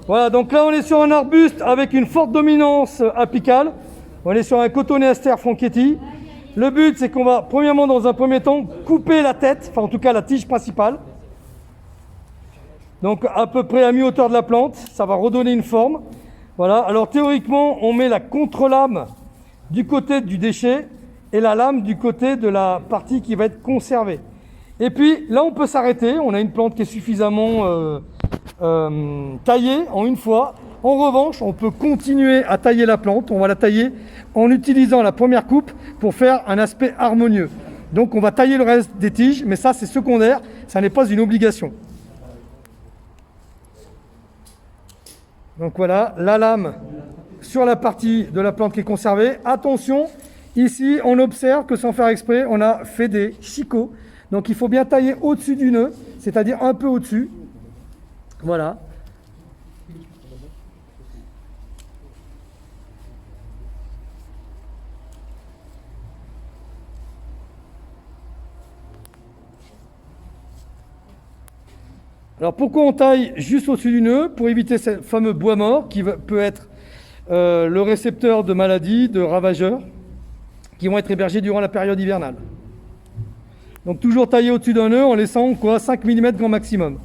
Voilà, donc là on est sur un arbuste avec une forte dominance apicale. On est sur un Cotoneaster franchetti. Le but c'est qu'on va premièrement dans un premier temps couper la tête, enfin en tout cas la tige principale. Donc à peu près à mi-hauteur de la plante, ça va redonner une forme. Voilà, alors théoriquement on met la contre-lame du côté du déchet et la lame du côté de la partie qui va être conservée. Et puis là on peut s'arrêter, on a une plante qui est suffisamment taillée en une fois. En revanche, on peut continuer à tailler la plante, on va la tailler en utilisant la première coupe pour faire un aspect harmonieux. Donc on va tailler le reste des tiges, mais ça c'est secondaire, ça n'est pas une obligation. Donc voilà, la lame sur la partie de la plante qui est conservée. Attention, ici on observe que sans faire exprès, on a fait des chicots. Donc il faut bien tailler au-dessus du nœud, c'est-à-dire un peu au-dessus. Voilà. Alors pourquoi on taille juste au-dessus du nœud? Pour éviter ce fameux bois mort qui peut être le récepteur de maladies, de ravageurs qui vont être hébergés durant la période hivernale. Donc toujours tailler au-dessus d'un nœud en laissant 5 mm grand maximum.